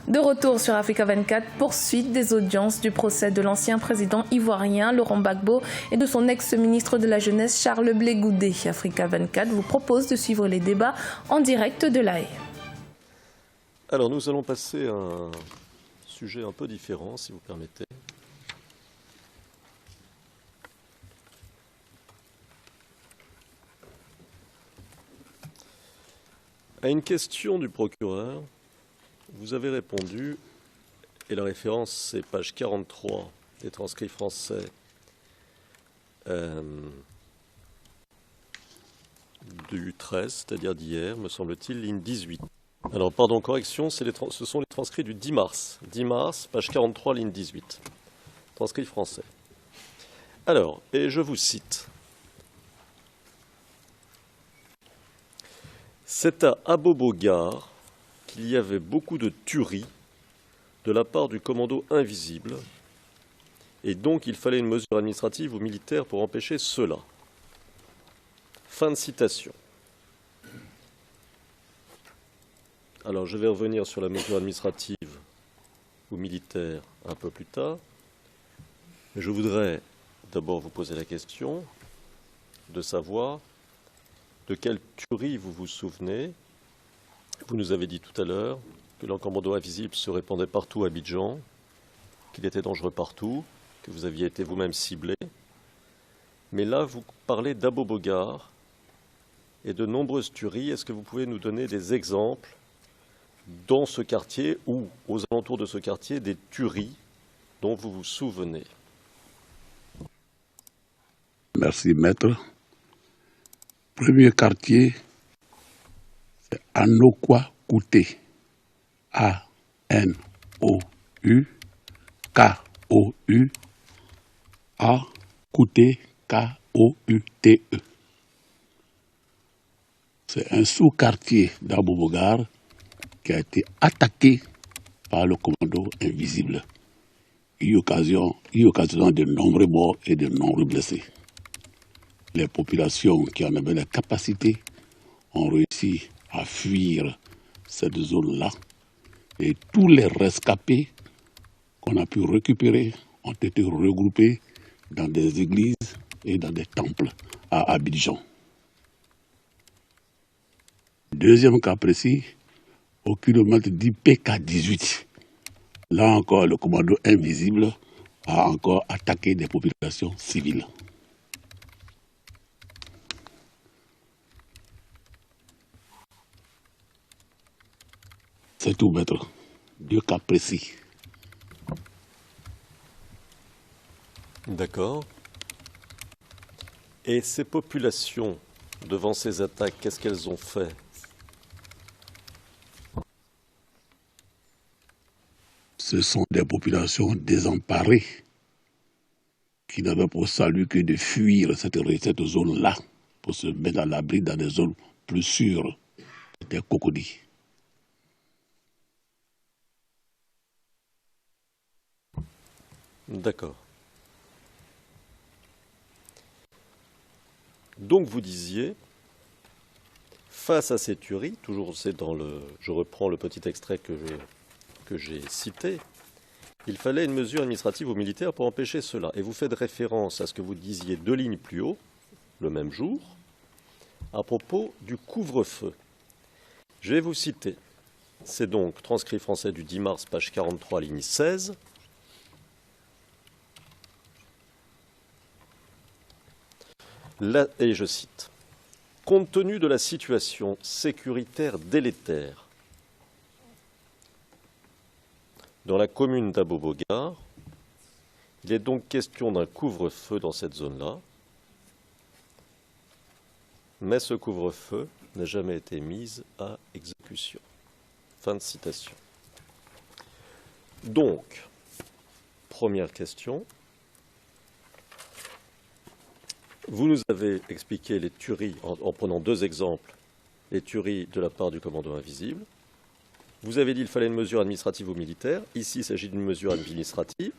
De retour sur Africa 24, poursuite des audiences du procès de l'ancien président ivoirien Laurent Gbagbo et de son ex-ministre de la Jeunesse Charles Blé Goudé. Africa 24 vous propose de suivre les débats en direct de La Haye. Alors nous allons passer à un sujet un peu différent, si vous permettez. À une question du procureur, vous avez répondu, et la référence c'est page 43 des transcrits français du 13, c'est-à-dire d'hier, me semble-t-il, ligne 18. Alors, pardon, correction, ce sont les transcrits du 10 mars. 10 mars, page 43, ligne 18. Transcrits français. Alors, et je vous cite. C'est à Abobo-Gare qu'il y avait beaucoup de tueries de la part du commando invisible, et donc il fallait une mesure administrative ou militaire pour empêcher cela. Fin de citation. Alors je vais revenir sur la mesure administrative ou militaire un peu plus tard, mais je voudrais d'abord vous poser la question de savoir de quelle tuerie vous vous souvenez. Vous nous avez dit tout à l'heure que le commando invisible se répandait partout à Abidjan, qu'il était dangereux partout, que vous aviez été vous-même ciblé. Mais là, vous parlez d'Abobo-Gare et de nombreuses tueries. Est-ce que vous pouvez nous donner des exemples dans ce quartier ou aux alentours de ce quartier, des tueries dont vous vous souvenez? Merci, maître. Premier quartier, c'est Anokwa Kouté. A-N-O-U K-O-U A Kouté K-O-U-T-E. C'est un sous-quartier d'Abobo-Gare qui a été attaqué par le commando invisible. Il y a occasion de nombreux morts et de nombreux blessés. Les populations qui en avaient la capacité ont réussi à fuir cette zone-là et tous les rescapés qu'on a pu récupérer ont été regroupés dans des églises et dans des temples à Abidjan. Deuxième cas précis, au kilomètre d'IPK 18. Là encore, le commando invisible a encore attaqué des populations civiles. C'est tout, maître. Deux cas précis. D'accord. Et ces populations, devant ces attaques, qu'est-ce qu'elles ont fait? Ce sont des populations désemparées qui n'avaient pour salut que de fuir cette zone-là pour se mettre à l'abri dans des zones plus sûres. C'était Cocody. D'accord. Donc vous disiez, face à ces tueries, toujours c'est je reprends le petit extrait que j'ai cité, il fallait une mesure administrative ou militaire pour empêcher cela. Et vous faites référence à ce que vous disiez 2 lignes plus haut, le même jour, à propos du couvre-feu. Je vais vous citer. C'est donc transcrit français du 10 mars, page 43, ligne 16. Là, et je cite, « Compte tenu de la situation sécuritaire délétère dans la commune d'Abobo-Gare, il est donc question d'un couvre-feu dans cette zone-là, mais ce couvre-feu n'a jamais été mis à exécution. » Fin de citation. Donc, première question. Vous nous avez expliqué les tueries, en prenant 2 exemples, les tueries de la part du commando invisible. Vous avez dit qu'il fallait une mesure administrative ou militaire. Ici, il s'agit d'une mesure administrative,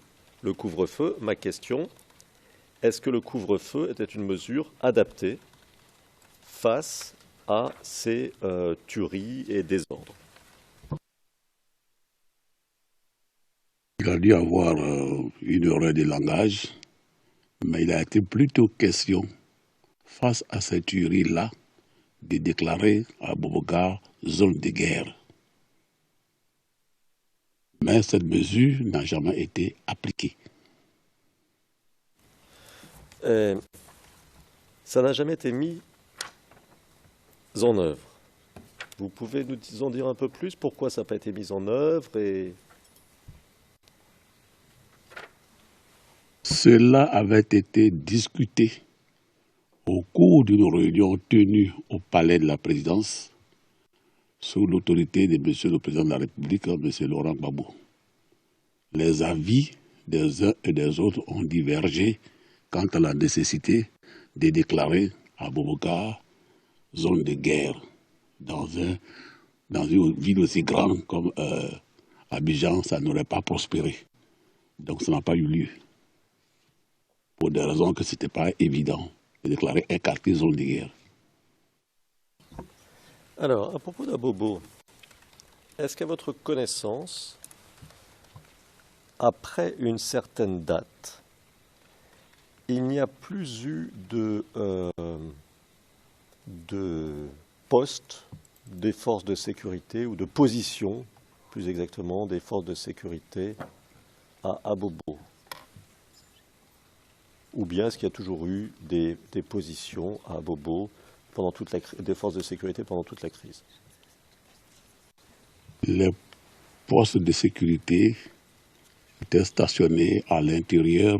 le couvre-feu. Ma question, est-ce que le couvre-feu était une mesure adaptée face à ces tueries et désordres? Il a dû avoir une erreur de langage, mais il a été plutôt question, face à cette tuerie-là, de déclarer à Bobogar zone de guerre. Mais cette mesure n'a jamais été appliquée. Ça n'a jamais été mis en œuvre. Vous pouvez nous en dire un peu plus pourquoi ça n'a pas été mis en œuvre et... Cela avait été discuté au cours d'une réunion tenue au palais de la présidence sous l'autorité de M. le Président de la République, M. Laurent Gbagbo. Les avis des uns et des autres ont divergé quant à la nécessité de déclarer à Boubacar zone de guerre dans une ville aussi grande comme Abidjan, ça n'aurait pas prospéré. Donc ça n'a pas eu lieu. Pour des raisons que ce n'était pas évident de déclarer un quartier zone de guerre. Alors, à propos d'Abobo, est-ce qu'à votre connaissance, après une certaine date, il n'y a plus eu de poste des forces de sécurité ou de position, plus exactement, des forces de sécurité à Abobo? Ou bien est-ce qu'il y a toujours eu des positions à Abobo pendant des forces de sécurité pendant toute la crise? Les postes de sécurité étaient stationnés à l'intérieur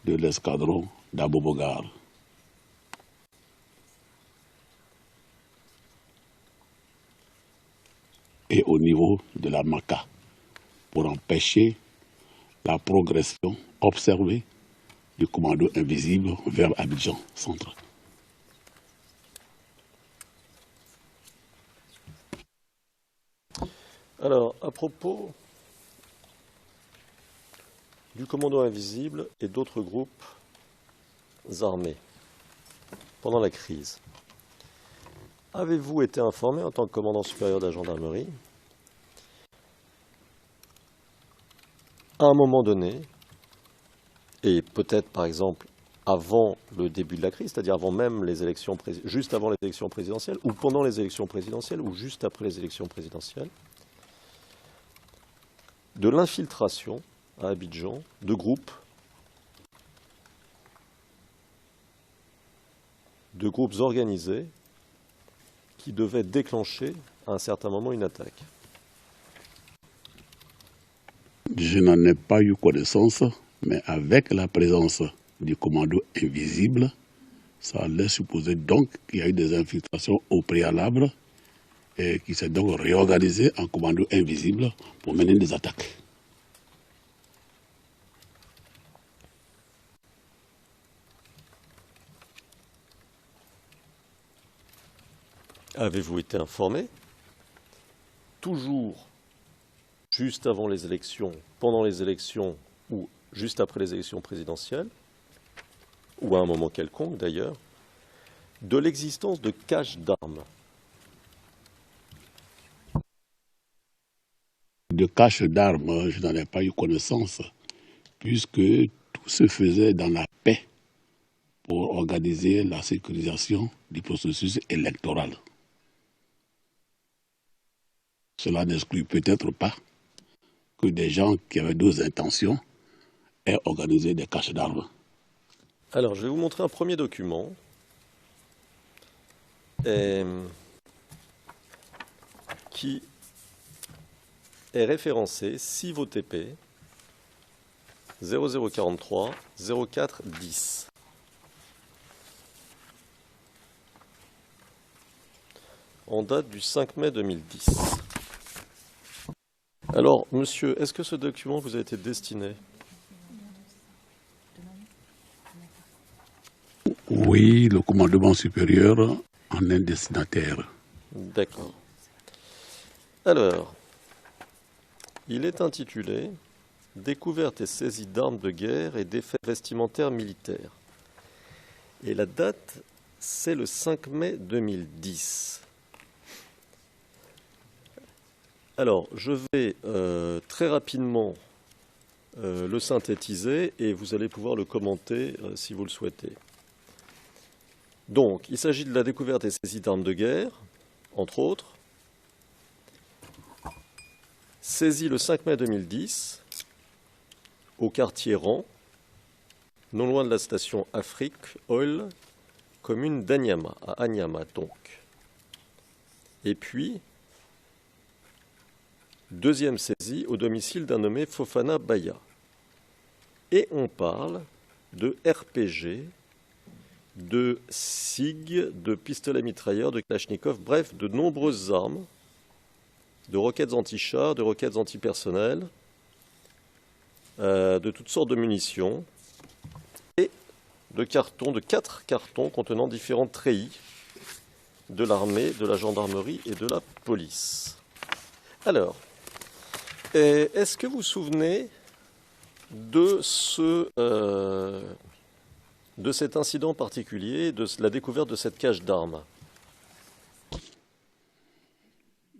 de l'escadron d'Abobogar. Et au niveau de la Maka, pour empêcher la progression observée du commando invisible vers Abidjan centre. Alors, à propos du commando invisible et d'autres groupes armés pendant la crise, avez-vous été informé en tant que commandant supérieur de la gendarmerie, à un moment donné, et peut-être par exemple avant le début de la crise, c'est-à-dire avant même les élections, juste avant les élections présidentielles, ou pendant les élections présidentielles, ou juste après les élections présidentielles, de l'infiltration à Abidjan de groupes organisés qui devaient déclencher à un certain moment une attaque? Je n'en ai pas eu connaissance, mais avec la présence du commando invisible, ça laisse supposer donc qu'il y a eu des infiltrations au préalable et qui s'est donc réorganisé en commando invisible pour mener des attaques. Avez-vous été informé, toujours juste avant les élections, pendant les élections ou juste après les élections présidentielles, ou à un moment quelconque d'ailleurs, de l'existence de caches d'armes? De caches d'armes, je n'en ai pas eu connaissance, puisque tout se faisait dans la paix pour organiser la sécurisation du processus électoral. Cela n'exclut peut-être pas que des gens qui avaient d'autres intentions aient organisé des caches d'armes. Alors, je vais vous montrer un premier document qui est référencé CIVOTP 0043 04 10. En date du 5 mai 2010. Alors, monsieur, est-ce que ce document vous a été destiné? Oui, le commandement supérieur en est destinataire. D'accord. Alors, il est intitulé « Découverte et saisie d'armes de guerre et d'effets vestimentaires militaires ». Et la date, c'est le 5 mai 2010. Alors, je vais très rapidement le synthétiser et vous allez pouvoir le commenter si vous le souhaitez. Donc, il s'agit de la découverte et saisie d'armes de guerre, entre autres. Saisie le 5 mai 2010 au quartier Rang, non loin de la station Afrique Oil, commune d'Anyama, à Anyama donc. Et puis, deuxième saisie au domicile d'un nommé Fofana Baya. Et on parle de RPG, de SIG, de pistolets mitrailleurs, de Kalachnikov, bref, de nombreuses armes, de roquettes anti-chars, de roquettes antipersonnelles, de toutes sortes de munitions, et de 4 cartons contenant différents treillis de l'armée, de la gendarmerie et de la police. Alors, est-ce que vous vous souvenez de cet incident particulier, de la découverte de cette cache d'armes?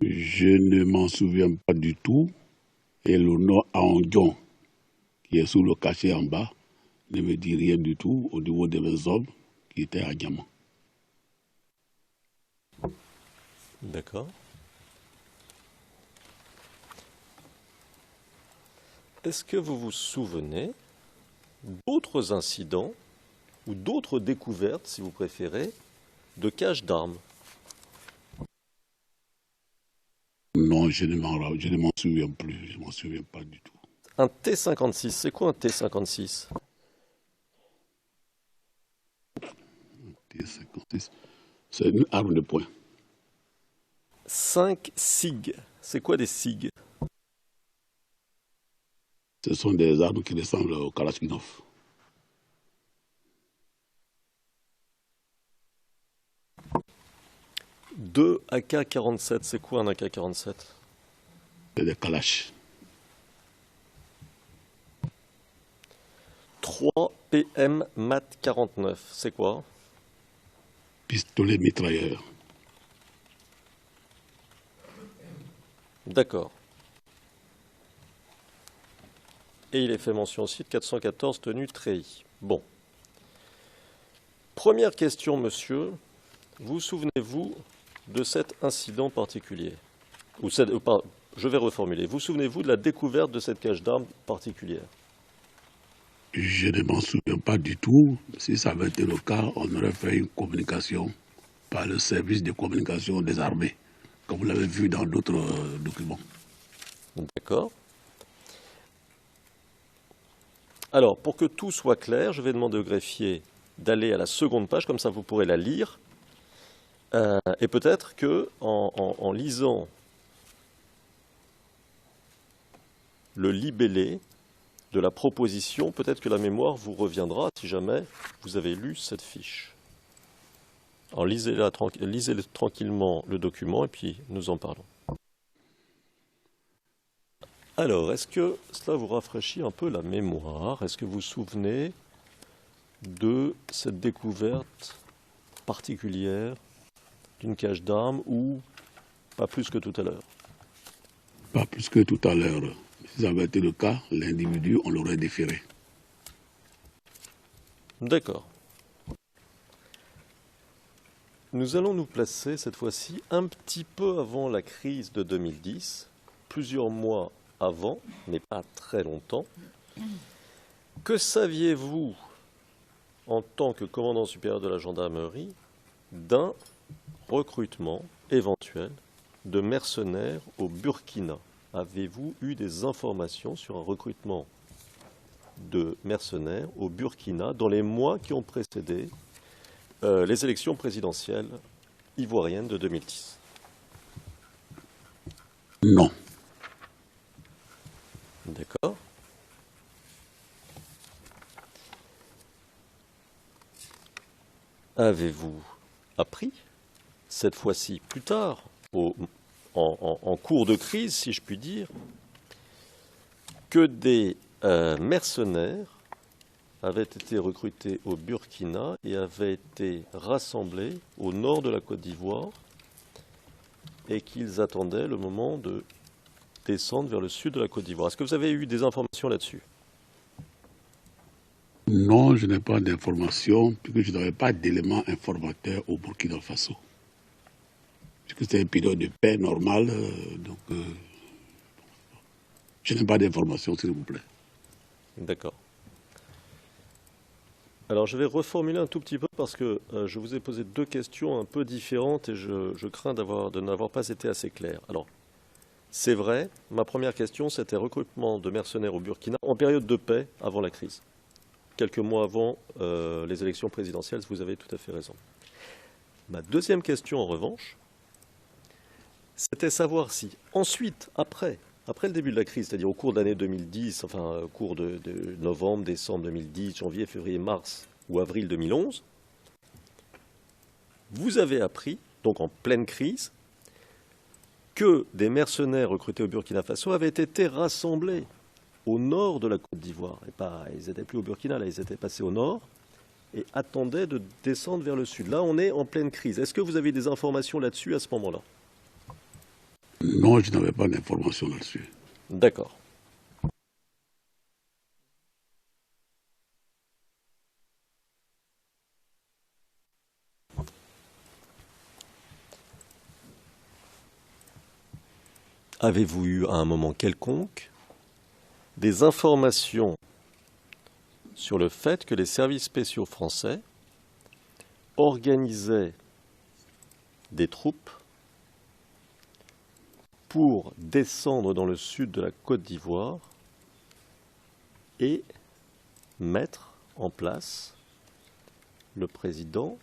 Je ne m'en souviens pas du tout. Et le nom Aondjon, qui est sous le cachet en bas, ne me dit rien du tout au niveau de mes hommes qui étaient à Diamant. D'accord. Est-ce que vous vous souvenez d'autres incidents ou d'autres découvertes, si vous préférez, de caches d'armes? Non, je ne m'en souviens plus. Je ne m'en souviens pas du tout. Un T-56, c'est quoi un T-56? T-56, c'est une arme de poing. 5 SIG, c'est quoi des SIG? Ce sont des armes qui ressemblent au Kalachnikov. Deux AK-47, c'est quoi un AK-47? C'est des Kalash. 3 PM MAT 49, c'est quoi? Pistolet mitrailleur. D'accord. Et il est fait mention aussi de 414 tenues treillis. Bon. Première question, monsieur. Vous souvenez-vous de cet incident particulier? Je vais reformuler. Vous souvenez-vous de la découverte de cette cache d'armes particulière? Je ne m'en souviens pas du tout. Si ça avait été le cas, on aurait fait une communication par le service de communication des armées, comme vous l'avez vu dans d'autres documents. D'accord. Alors, pour que tout soit clair, je vais demander au greffier d'aller à la seconde page, comme ça vous pourrez la lire. Et peut-être qu'en lisant le libellé de la proposition, peut-être que la mémoire vous reviendra si jamais vous avez lu cette fiche. Alors lisez tranquillement le document et puis nous en parlons. Alors, est-ce que cela vous rafraîchit un peu la mémoire? Est-ce que vous vous souvenez de cette découverte particulière d'une cache d'armes ou pas plus que tout à l'heure? Pas plus que tout à l'heure. Si ça avait été le cas, l'individu, on l'aurait déféré. D'accord. Nous allons nous placer cette fois-ci un petit peu avant la crise de 2010, plusieurs mois avant, mais pas très longtemps. Que saviez-vous, en tant que commandant supérieur de la gendarmerie, d'un recrutement éventuel de mercenaires au Burkina? Avez-vous eu des informations sur un recrutement de mercenaires au Burkina dans les mois qui ont précédé les élections présidentielles ivoiriennes de 2010? Non. D'accord. Avez-vous appris, cette fois-ci plus tard, en cours de crise, si je puis dire, que des mercenaires avaient été recrutés au Burkina et avaient été rassemblés au nord de la Côte d'Ivoire et qu'ils attendaient le moment de descendre vers le sud de la Côte d'Ivoire? Est-ce que vous avez eu des informations là-dessus? Non, je n'ai pas d'informations, puisque je n'avais pas d'éléments informateurs au Burkina Faso. Puisque c'est une période de paix normale, je n'ai pas d'informations, s'il vous plaît. D'accord. Alors je vais reformuler un tout petit peu parce que je vous ai posé deux questions un peu différentes et je crains de n'avoir pas été assez clair. Alors, c'est vrai, ma première question c'était recrutement de mercenaires au Burkina en période de paix avant la crise. Quelques mois avant les élections présidentielles, vous avez tout à fait raison. Ma deuxième question en revanche, c'était savoir si ensuite, après le début de la crise, c'est-à-dire au cours de l'année 2010, enfin au cours de novembre, décembre 2010, janvier, février, mars ou avril 2011, vous avez appris, donc en pleine crise, que des mercenaires recrutés au Burkina Faso avaient été rassemblés au nord de la Côte d'Ivoire. Et pas, ils n'étaient plus au Burkina, là, ils étaient passés au nord et attendaient de descendre vers le sud. Là, on est en pleine crise. Est-ce que vous avez des informations là-dessus à ce moment-là? Non, je n'avais pas d'informations là-dessus. D'accord. Avez-vous eu à un moment quelconque des informations sur le fait que les services spéciaux français organisaient des troupes pour descendre dans le sud de la Côte d'Ivoire et mettre en place le président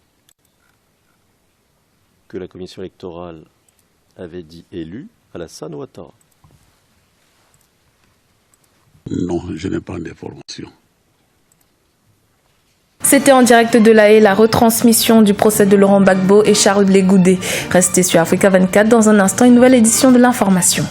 que la commission électorale avait dit élu, Alassane Ouattara? Non, je n'ai pas d'informations. C'était en direct de La Haye, la retransmission du procès de Laurent Gbagbo et Charles Blé Goudé. Restez sur Africa 24 dans un instant, une nouvelle édition de l'information.